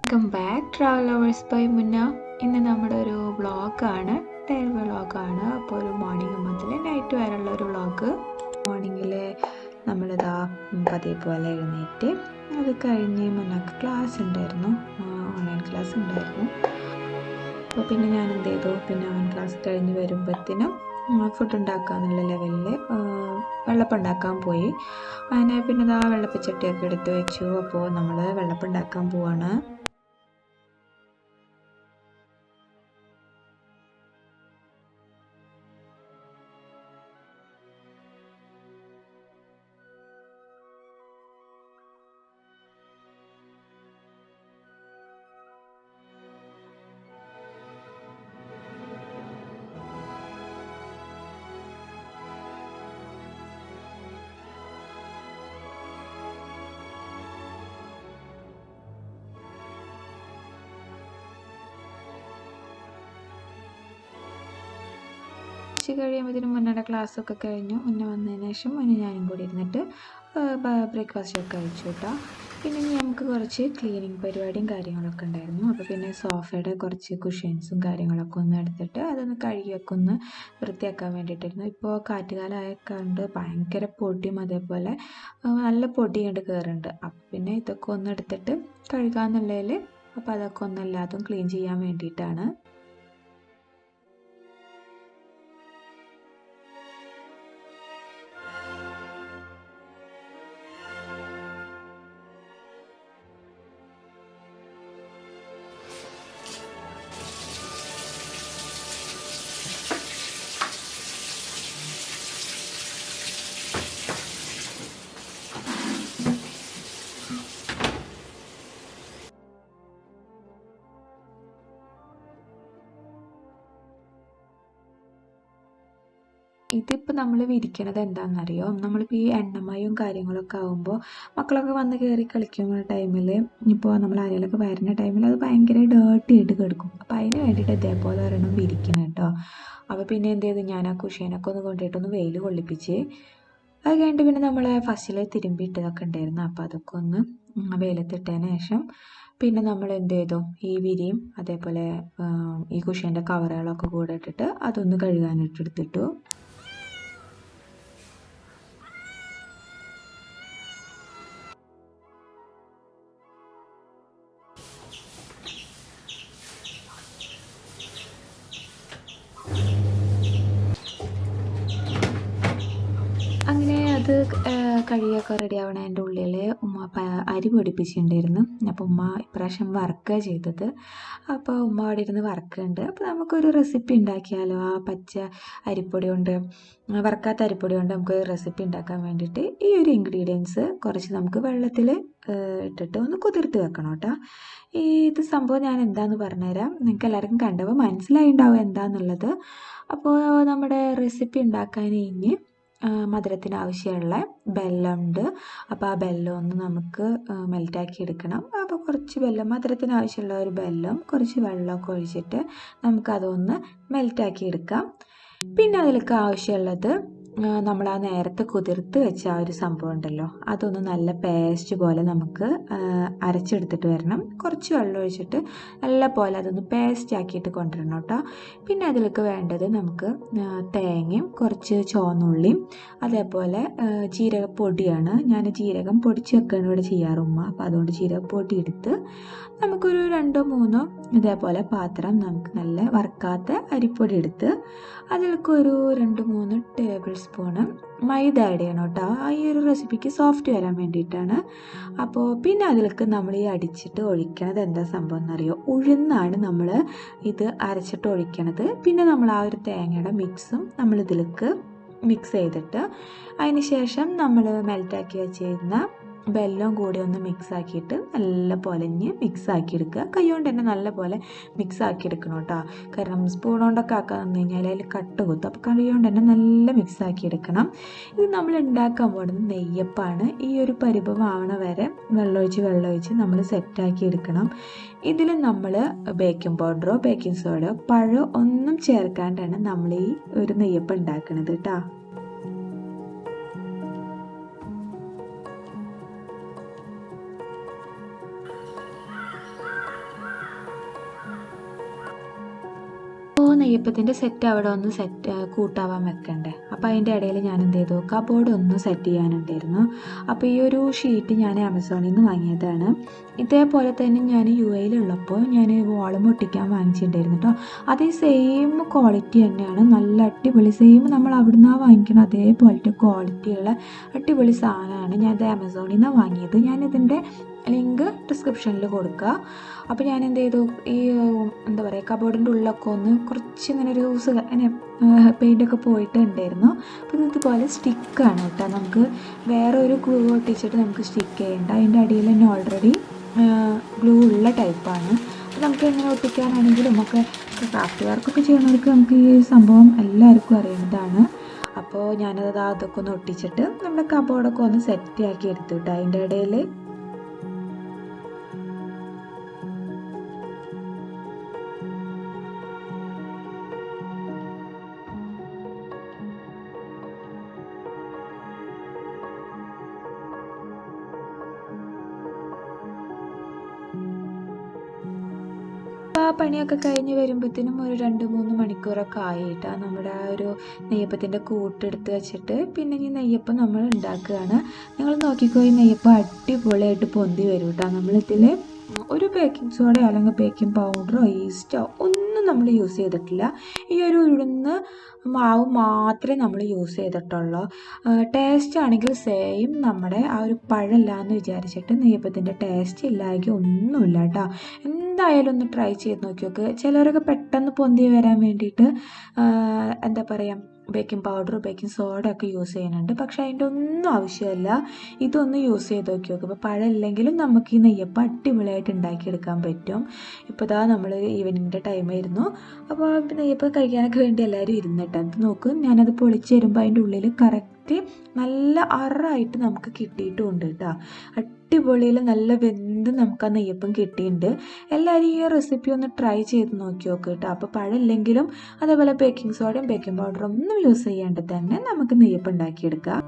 Welcome back travel lovers by Munna. ഇന്ന് നമ്മുടെ ഒരു വ്ളോഗാണ്, ഡെയിലി വ്ളോഗാണ്. അപ്പോൾ ഒരു മോർണിംഗ് മുതൽ നൈറ്റ് വരെയുള്ള ഒരു വ്ളോഗ്. മോർണിംഗിൽ നമ്മളിതാ പതിവ് പോലെ എഴുന്നേറ്റ് അത് കഴിഞ്ഞ് മുന്നൊക്കെ ക്ലാസ് ഉണ്ടായിരുന്നു, ഓൺലൈൻ ക്ലാസ് ഉണ്ടായിരുന്നു. അപ്പോൾ പിന്നെ ഞാൻ എന്ത് ചെയ്തു, പിന്നെ ഓൺലൈൻ ക്ലാസ് കഴിഞ്ഞ് വരുമ്പോഴത്തേനും ഫുഡ് ഉണ്ടാക്കുക എന്നുള്ള ലെവലിൽ വെള്ളപ്പം ഉണ്ടാക്കാൻ പോയി. അങ്ങനെ പിന്നെ ഇതാ വെള്ളപ്പച്ചട്ടിയൊക്കെ എടുത്ത് വെച്ചു. അപ്പോൾ നമ്മൾ വെള്ളപ്പം ഉണ്ടാക്കാൻ പോവാണ്. കഴിയുമ്പോഴത്തേനും മുന്നേ ക്ലാസ്സൊക്കെ കഴിഞ്ഞു. മുന്നേ വന്നതിന് ശേഷം മുന്നേ ഞാനും കൂടി ഇരുന്നിട്ട് ബ്രേക്ക്ഫാസ്റ്റൊക്കെ കഴിച്ചു കേട്ടോ. പിന്നെ നമുക്ക് കുറച്ച് ക്ലീനിങ് പരിപാടിയും കാര്യങ്ങളൊക്കെ ഉണ്ടായിരുന്നു. അപ്പോൾ പിന്നെ സോഫയുടെ കുറച്ച് കുഷ്യൻസും കാര്യങ്ങളൊക്കെ ഒന്ന് എടുത്തിട്ട് അതൊന്ന് കഴുകിയൊക്കെ ഒന്ന് വൃത്തിയാക്കാൻ വേണ്ടിയിട്ടായിരുന്നു. ഇപ്പോൾ കാറ്റുകാലമായതുകൊണ്ട് ഭയങ്കര പൊടിയും അതേപോലെ നല്ല പൊടി കണ്ട് കയറുന്നുണ്ട്. അപ്പോൾ പിന്നെ ഇതൊക്കെ ഒന്ന് എടുത്തിട്ട് കഴുകാമെന്നുള്ളതിൽ അപ്പോൾ അതൊക്കെ ഒന്നെല്ലാതും ക്ലീൻ ചെയ്യാൻ വേണ്ടിയിട്ടാണ്. ഇതിപ്പോൾ നമ്മൾ വിരിക്കണത് എന്താണെന്നറിയോ, നമ്മളിപ്പോൾ ഈ എണ്ണമയവും കാര്യങ്ങളൊക്കെ ആകുമ്പോൾ മക്കളൊക്കെ വന്ന് കയറി കളിക്കുന്ന ടൈമിൽ, ഇപ്പോൾ നമ്മൾ ആരെങ്കിലുമൊക്കെ വരുന്ന ടൈമിൽ അത് ഭയങ്കര ഡേർട്ടി ആയിട്ട് കിടക്കും. അപ്പോൾ അതിന് വേണ്ടിയിട്ട് ഇതേപോലെ ഒരെണ്ണം വിരിക്കണം കേട്ടോ. അപ്പോൾ പിന്നെ എന്ത് ചെയ്തു, ഞാൻ ആ കുഷ്യനൊക്കെ ഒന്ന് കൊണ്ടിട്ടൊന്ന് വെയിൽ കൊള്ളിപ്പിച്ച് അത് കഴിഞ്ഞിട്ട് പിന്നെ നമ്മൾ ഫസ്റ്റിൽ തിരുമ്പിയിട്ടതൊക്കെ ഉണ്ടായിരുന്നു. അപ്പോൾ അതൊക്കെ ഒന്ന് വെയിലത്തിട്ടതിന് ശേഷം പിന്നെ നമ്മൾ എന്ത് ചെയ്തു, ഈ വിരിയും അതേപോലെ ഈ കുഷ്യൻ്റെ കവറുകളൊക്കെ കൂടെ ഇട്ടിട്ട് അതൊന്ന് കഴുകാനിട്ടെടുത്തിട്ടു. അങ്ങനെ അത് കഴിയൊക്കെ റെഡി ആവണതിൻ്റെ ഉള്ളിൽ ഉമ്മ അരി പൊടിപ്പിച്ചിട്ടുണ്ടായിരുന്നു. അപ്പോൾ ഉമ്മ ഇപ്രാവശ്യം വറുക്കുക ചെയ്തത്. അപ്പോൾ ഉമ്മ അവിടെ ഇരുന്ന് വറുക്കുന്നുണ്ട്. അപ്പോൾ നമുക്കൊരു റെസിപ്പി ഉണ്ടാക്കിയാലോ, ആ പച്ച അരിപ്പൊടി കൊണ്ട്, വറുക്കാത്ത അരിപ്പൊടി കൊണ്ട് നമുക്ക് റെസിപ്പി ഉണ്ടാക്കാൻ വേണ്ടിയിട്ട് ഈ ഒരു ഇൻഗ്രീഡിയൻസ് കുറച്ച് നമുക്ക് വെള്ളത്തിൽ ഇട്ടിട്ട് ഒന്ന് കുതിർത്ത് വെക്കണം കേട്ടോ. ഇത് സംഭവം ഞാൻ എന്താണെന്ന് പറഞ്ഞുതരാം, നിങ്ങൾക്ക് എല്ലാവർക്കും കണ്ടപ്പോൾ മനസ്സിലായിട്ടുണ്ടാവും എന്താണെന്നുള്ളത്. അപ്പോൾ നമ്മുടെ റെസിപ്പി ഉണ്ടാക്കാൻ ഇനി മധുരത്തിന് ആവശ്യമുള്ള ബെല്ലമുണ്ട്. അപ്പോൾ ആ ബെല്ലം ഒന്ന് നമുക്ക് മെൽറ്റാക്കി എടുക്കണം. അപ്പോൾ കുറച്ച് ബെല്ലം, മധുരത്തിന് ആവശ്യമുള്ള ഒരു ബെല്ലം കുറച്ച് വെള്ളമൊക്കെ ഒഴിച്ചിട്ട് നമുക്കതൊന്ന് മെൽറ്റാക്കി എടുക്കാം. പിന്നെ അതിലേക്ക് ആവശ്യമുള്ളത് നമ്മൾ ആ നേരത്തെ കുതിർത്ത് വെച്ച ആ ഒരു സംഭവം ഉണ്ടല്ലോ, അതൊന്ന് നല്ല പേസ്റ്റ് പോലെ നമുക്ക് അരച്ചെടുത്തിട്ട് വരണം. കുറച്ച് വെള്ളം ഒഴിച്ചിട്ട് നല്ല പോലെ അതൊന്ന് പേസ്റ്റ് ആക്കിയിട്ട് കൊണ്ടുവരണം കേട്ടോ. പിന്നെ അതിലേക്ക് വേണ്ടത് നമുക്ക് തേങ്ങയും കുറച്ച് ചുവന്നുള്ളിയും അതേപോലെ ജീരകപ്പൊടിയാണ്. ഞാൻ ജീരകം പൊടിച്ച് വെക്കുകയാണ് ഇവിടെ ചെയ്യാറുമ്മ. അപ്പോൾ അതുകൊണ്ട് ജീരകപ്പൊടി എടുത്ത് നമുക്കൊരു 2-3 ഇതേപോലെ പാത്രം നമുക്ക് നല്ല വറുക്കാത്ത അരിപ്പൊടി എടുത്ത് അതിലേക്ക് ഒരു 2-3 ടേബിൾ സ്പൂണ് മൈദ ആഡ് ചെയ്യണം കേട്ടോ. ഈ ഒരു റെസിപ്പിക്ക് സോഫ്റ്റ് വരാൻ വേണ്ടിയിട്ടാണ്. അപ്പോൾ പിന്നെ അതിലേക്ക് നമ്മൾ ഈ അടിച്ചിട്ട് ഒഴിക്കണത് എന്താ സംഭവം എന്നറിയോ, ഉഴുന്നാണ് നമ്മൾ ഇത് അരച്ചിട്ട് ഒഴിക്കണത്. പിന്നെ നമ്മൾ ആ ഒരു തേങ്ങയുടെ മിക്സും നമ്മൾ ഇതിലേക്ക് മിക്സ് ചെയ്തിട്ട് അതിന് ശേഷം നമ്മൾ മെൽറ്റാക്കി വെച്ചിരുന്ന ബെല്ലം കൂടി ഒന്ന് മിക്സ് ആക്കിയിട്ട് നല്ല പോലെ മിക്സ് ആക്കി എടുക്കുക. കൈ കൊണ്ട് തന്നെ നല്ല പോലെ മിക്സ് ആക്കി എടുക്കണം കേട്ടോ. കാരണം സ്പൂൺ കൊണ്ടൊക്കെ ആക്കാൻ വന്നു കഴിഞ്ഞാൽ അതിൽ കട്ട് കുത്തും. അപ്പോൾ കൈ കൊണ്ട് തന്നെ നല്ല മിക്സ് ആക്കി എടുക്കണം. ഇത് നമ്മൾ ഉണ്ടാക്കാൻ പോകുന്നത് നെയ്യപ്പമാണ്. ഈ ഒരു പരിഭവമാവണ വരെ വെള്ളമൊഴിച്ച് നമ്മൾ സെറ്റാക്കി എടുക്കണം. ഇതിൽ നമ്മൾ ബേക്കിംഗ് പൗഡറോ ബേക്കിംഗ് സോഡയോ പഴമോ ഒന്നും ചേർക്കാണ്ടാണ് നമ്മൾ ഈ ഒരു നെയ്യപ്പം ഉണ്ടാക്കുന്നത് കേട്ടോ. നെയ്യപ്പത്തിൻ്റെ സെറ്റ് അവിടെ ഒന്ന് കൂട്ടാവാൻ വെക്കണ്ടേ. അപ്പോൾ അതിൻ്റെ ഇടയിൽ ഞാൻ എന്ത് ചെയ്തു, കബോർഡ് ഒന്ന് സെറ്റ് ചെയ്യാനുണ്ടായിരുന്നു. അപ്പോൾ ഈ ഒരു ഷീറ്റ് ഞാൻ ആമസോണിൽ നിന്ന് വാങ്ങിയതാണ്. ഇതേപോലെ തന്നെ ഞാൻ UAE-ലുള്ളപ്പോൾ ഞാൻ വോളം ഒട്ടിക്കാൻ വാങ്ങിച്ചിട്ടുണ്ടായിരുന്നു കേട്ടോ. അതേ സെയിം ക്വാളിറ്റി തന്നെയാണ്, നല്ല അടിപൊളി സെയിം നമ്മൾ അവിടുന്ന് വാങ്ങിക്കണം അതേപോലത്തെ ക്വാളിറ്റിയുള്ള അടിപൊളി സാധനമാണ്. ഞാനത് ആമസോണിൽ നിന്നാണ് വാങ്ങിയത്. ഞാനിതിൻ്റെ ലിങ്ക് ഡിസ്ക്രിപ്ഷനിൽ കൊടുക്കുക. അപ്പോൾ ഞാൻ എന്ത് ചെയ്തു, ഈ എന്താ പറയുക കബോർഡിൻ്റെ ഉള്ളിലൊക്കെ ഒന്ന് കുറച്ച് ഇങ്ങനെ ഒരു അങ്ങനെ പെയിൻ്റൊക്കെ പോയിട്ടുണ്ടായിരുന്നു. അപ്പോൾ ഇതുപോലെ സ്റ്റിക്കാണ് കേട്ടോ, നമുക്ക് വേറെ ഒരു ഗ്ലൂ ഒട്ടിച്ചിട്ട് നമുക്ക് സ്റ്റിക്ക് ചെയ്യേണ്ട. അതിൻ്റെ അടിയിൽ തന്നെ ഓൾറെഡി ഗ്ലൂ ഉള്ള ടൈപ്പാണ്. അപ്പോൾ നമുക്ക് എങ്ങനെ ഒട്ടിക്കാനാണെങ്കിലും ഒക്കെ ക്രാഫ്റ്റ് വർക്കൊക്കെ ചെയ്യുന്നവർക്ക് നമുക്ക് ഈ സംഭവം എല്ലാവർക്കും അറിയുന്നതാണ്. അപ്പോൾ ഞാനത് അതൊക്കെ ഒന്ന് ഒട്ടിച്ചിട്ട് നമ്മുടെ കബോർഡൊക്കെ ഒന്ന് സെറ്റാക്കി എടുത്തു കേട്ടോ. അതിൻ്റെ ഇടയിൽ പണിയൊക്കെ കഴിഞ്ഞ് വരുമ്പോഴത്തേനും ഒരു 2-3 മണിക്കൂറൊക്കെ ആയിട്ടാ നമ്മുടെ ആ ഒരു നെയ്യപ്പത്തിൻ്റെ കൂട്ടെടുത്ത് വെച്ചിട്ട് പിന്നെ ഈ നെയ്യപ്പം നമ്മൾ ഉണ്ടാക്കുകയാണ്. നിങ്ങൾ നോക്കിക്കോ, ഈ നെയ്യപ്പം അടിപൊളിയായിട്ട് പൊന്തി വരും കേട്ടോ. നമ്മളിതിൽ ഒരു ബേക്കിംഗ് സോഡയോ അല്ലെങ്കിൽ ബേക്കിംഗ് പൗഡറോ ഈസ്റ്റോ ഒന്നും നമ്മൾ യൂസ് ചെയ്തിട്ടില്ല. ഈ ഒരു ഉഴുന്ന് മാവ് മാത്രമേ നമ്മൾ യൂസ് ചെയ്തിട്ടുള്ളൂ. ടേസ്റ്റ് ആണെങ്കിൽ സെയിം നമ്മുടെ ആ ഒരു പഴമില്ല എന്ന് വിചാരിച്ചിട്ട് നെയ്യപ്പത്തിൻ്റെ ടേസ്റ്റ് ഇല്ലായെങ്കിൽ ഒന്നുമില്ല കേട്ടോ. എന്തായാലും ഒന്ന് ട്രൈ ചെയ്ത് നോക്കി നോക്ക്. ചിലരൊക്കെ പെട്ടെന്ന് പൊന്തി വരാൻ വേണ്ടിയിട്ട് എന്താ പറയുക ബേക്കിംഗ് പൗഡർ ബേക്കിംഗ് സോഡ ഒക്കെ യൂസ് ചെയ്യുന്നുണ്ട്. പക്ഷേ അതിൻ്റെ ഒന്നും ആവശ്യമില്ല. ഇതൊന്ന് യൂസ് ചെയ്ത് നോക്കി നോക്കും. ഇപ്പോൾ പഴമില്ലെങ്കിലും നമുക്ക് ഈ നെയ്യപ്പം അടിപൊളിയായിട്ട് ഉണ്ടാക്കിയെടുക്കാൻ പറ്റും. ഇപ്പോൾ ഇതാ നമ്മൾ ഈവനിങ്ങിൻ്റെ ടൈമായിരുന്നു. അപ്പോൾ നെയ്യപ്പം കഴിക്കാനൊക്കെ വേണ്ടി എല്ലാവരും ഇരുന്നിട്ട് അത് നോക്കും. ഞാനത് പൊളിച്ച് വരുമ്പോൾ അതിൻ്റെ ഉള്ളിൽ കറക്റ്റ് നല്ല അറായിട്ട് നമുക്ക് കിട്ടിയിട്ടുമുണ്ട് കേട്ടോ. അടിപൊളിയിൽ നല്ല വെന്ത് നമുക്ക് ആ നെയ്യപ്പം കിട്ടിയിട്ടുണ്ട്. എല്ലാവരും ഈ റെസിപ്പി ഒന്ന് ട്രൈ ചെയ്ത് നോക്കി നോക്കുക കേട്ടോ. അപ്പോൾ പഴമില്ലെങ്കിലും അതേപോലെ ബേക്കിംഗ് സോഡയും ബേക്കിംഗ് പൗഡറും ഒന്നും യൂസ് ചെയ്യാണ്ട് തന്നെ നമുക്ക് നെയ്യപ്പം ഉണ്ടാക്കിയെടുക്കാം.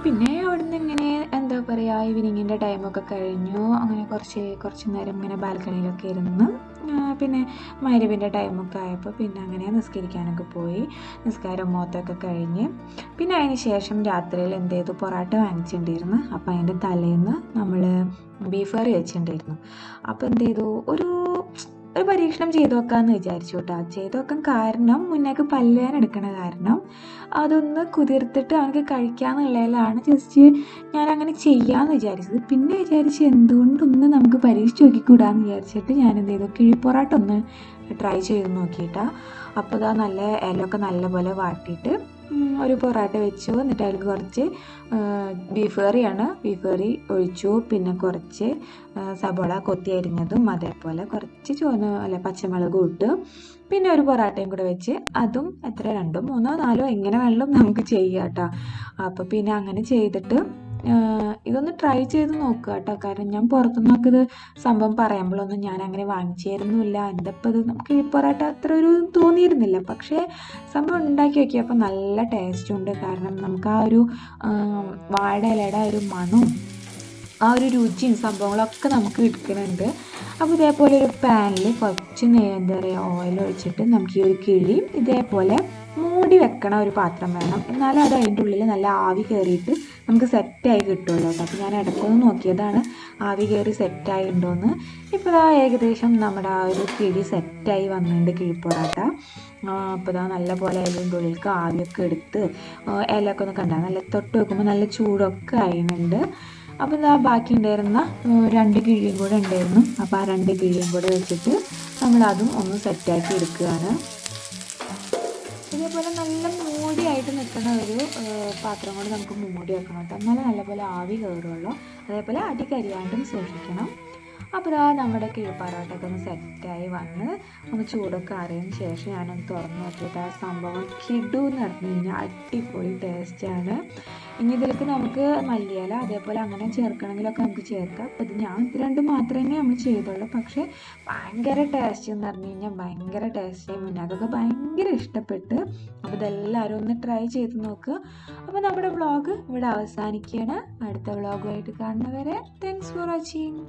പിന്നെ അവിടുന്ന് ഇങ്ങനെ എന്താ പറയുക ഈവനിങ്ങിൻ്റെ ടൈമൊക്കെ കഴിഞ്ഞു. അങ്ങനെ കുറച്ച് നേരം ഇങ്ങനെ ബാൽക്കണിയിലൊക്കെ ഇരുന്ന് പിന്നെ മഗ്‌രിബിൻ്റെ ടൈമൊക്കെ ആയപ്പോൾ പിന്നെ അങ്ങനെ നിസ്കരിക്കാനൊക്കെ പോയി. നിസ്കാരം മോത്തൊക്കെ കഴിഞ്ഞ് പിന്നെ അതിന് ശേഷം രാത്രിയിൽ എന്ത് ചെയ്തു, പൊറോട്ട വാങ്ങിച്ചിട്ടുണ്ടായിരുന്നു. അപ്പോൾ അതിൻ്റെ തലേന്ന് നമ്മൾ ബീഫ് കറി വെച്ചിട്ടുണ്ടായിരുന്നു. അപ്പോൾ എന്ത് ചെയ്തു, ഒരു പരീക്ഷണം ചെയ്ത് നോക്കാമെന്ന് വിചാരിച്ചു കേട്ടോ. ചെയ്ത് നോക്കാൻ കാരണം മുന്നേക്ക് പല്ലുവേദന എടുക്കണ കാരണം അതൊന്ന് കുതിർത്തിട്ട് അവനക്ക് കഴിക്കാമെന്നുള്ളതിലാണ് ജസ്റ്റ് ഞാൻ അങ്ങനെ ചെയ്യാമെന്ന് വിചാരിച്ചത്. പിന്നെ വിചാരിച്ച് എന്തുകൊണ്ടൊന്ന് നമുക്ക് പരീക്ഷിച്ച് നോക്കിക്കൂടാന്ന് വിചാരിച്ചിട്ട് ഞാൻ എന്ത് ചെയ്തു, കിഴിപ്പൊറാട്ട ഒന്ന് ട്രൈ ചെയ്ത് നോക്കിയിട്ടാ. അപ്പോൾ ഇതാ നല്ല ഇലയൊക്കെ നല്ലപോലെ വാട്ടിയിട്ട് ഒരു പൊറോട്ട വെച്ചു. എന്നിട്ട് അതിൽ കുറച്ച് ബീഫ് കറിയാണ്, ബീഫ് കറി ഒഴിച്ചു. പിന്നെ കുറച്ച് സബോള കൊത്തി അരിഞ്ഞതും അതേപോലെ കുറച്ച് പച്ചമുളകും ഇട്ട് പിന്നെ ഒരു പൊറോട്ടയും കൂടെ വെച്ച് അതും എത്ര 2, 3, 4 എങ്ങനെ വേണമെങ്കിലും നമുക്ക് ചെയ്യാം കേട്ടോ. അപ്പോൾ പിന്നെ അങ്ങനെ ചെയ്തിട്ട് ഇതൊന്ന് ട്രൈ ചെയ്ത് നോക്കുക കേട്ടോ. കാരണം ഞാൻ പുറത്തുനിന്നൊക്കെ ഇത് സംഭവം പറയുമ്പോഴൊന്നും ഞാൻ അങ്ങനെ വാങ്ങിച്ചിരുന്നില്ല. എന്തപ്പോൾ ഇത് നമുക്ക് ഈ പൊറോട്ട അത്ര ഒരു തോന്നിയിരുന്നില്ല. പക്ഷേ സംഭവം ഉണ്ടാക്കി നോക്കിയപ്പോൾ നല്ല ടേസ്റ്റും ഉണ്ട്. കാരണം നമുക്ക് ആ ഒരു വാഴ ഇലയുടെ ഒരു മണവും ആ ഒരു രുചിയും സംഭവങ്ങളൊക്കെ നമുക്ക് എടുക്കുന്നുണ്ട്. അപ്പോൾ ഇതേപോലെ ഒരു പാനിൽ കുറച്ച് എന്താ പറയുക ഓയിൽ ഒഴിച്ചിട്ട് നമുക്ക് ഈ ഒരു കിഴി ഇതേപോലെ മൂടി വെക്കണ ഒരു പാത്രം വേണം. എന്നാലും അത് അതിൻ്റെ ഉള്ളിൽ നല്ല ആവി കയറിയിട്ട് നമുക്ക് സെറ്റായി കിട്ടുമല്ലോ കേട്ടോ. അപ്പോൾ ഞാൻ ഇടയ്ക്കൊന്ന് നോക്കിയതാണ് ആവി കയറി സെറ്റായിട്ടുണ്ടോയെന്ന്. ഇപ്പോൾ ഏകദേശം നമ്മുടെ ആ ഒരു കിഴി സെറ്റായി വന്നിട്ടുണ്ട്, കിഴിപ്പൊറാട്ട. അപ്പോൾ ഇതാ നല്ല പോലെ അതിൻ്റെ ഉള്ളിലേക്ക് ആവിയൊക്കെ എടുത്ത് ഇലയൊക്കെ ഒന്ന് കണ്ടാൽ നല്ല തൊട്ട് വെക്കുമ്പോൾ നല്ല ചൂടൊക്കെ ആയിരുന്നുണ്ട്. അപ്പോൾ ഇതാ ബാക്കി ഉണ്ടായിരുന്ന 2 കിഴിയും കൂടെ ഉണ്ടായിരുന്നു. അപ്പോൾ ആ 2 കിഴിയും കൂടെ വെച്ചിട്ട് നമ്മളതും ഒന്ന് സെറ്റാക്കി എടുക്കുകയാണ്. ഇതേപോലെ നല്ല മൂടിയായിട്ട് നിൽക്കുന്ന ഒരു പാത്രം കൊണ്ട് നമുക്ക് മൂടി വെക്കണം കേട്ടോ. എന്നാലും നല്ലപോലെ ആവി കയറുള്ളൂ. അതേപോലെ അടി കരിയാണ്ടും സൂക്ഷിക്കണം. അപ്പോൾ ഇതാ നമ്മുടെ പൊറോട്ടയൊക്കെ ഒന്ന് സെറ്റായി വന്ന് ഒന്ന് ചൂടൊക്കെ അറിയതിന് ശേഷം ഞാനൊന്ന് തുറന്ന് നോക്കിയിട്ട് ആ സംഭവം കിടു എന്ന് പറഞ്ഞു കഴിഞ്ഞാൽ അടിപൊളി ടേസ്റ്റാണ്. ഇനി ഇതിലേക്ക് നമുക്ക് മല്ലിയില അതേപോലെ അങ്ങനെ ചേർക്കണമെങ്കിലൊക്കെ നമുക്ക് ചേർക്കാം. അപ്പോൾ ഞാൻ ഇത് രണ്ടും മാത്രമേ നമ്മൾ ചെയ്തുള്ളൂ. പക്ഷേ ഭയങ്കര ടേസ്റ്റ് എന്ന് പറഞ്ഞു കഴിഞ്ഞാൽ ഭയങ്കര ടേസ്റ്റായി. മുന്നേക്കൊക്കെ ഭയങ്കര ഇഷ്ടപ്പെട്ട്. അപ്പോൾ ഇതെല്ലാവരും ഒന്ന് ട്രൈ ചെയ്ത് നോക്കുക. അപ്പോൾ നമ്മുടെ വ്ളോഗ് ഇവിടെ അവസാനിക്കുകയാണ്. അടുത്ത വ്ളോഗുമായിട്ട് കാണുന്നവരെ താങ്ക്സ് ഫോർ വാച്ചിങ്.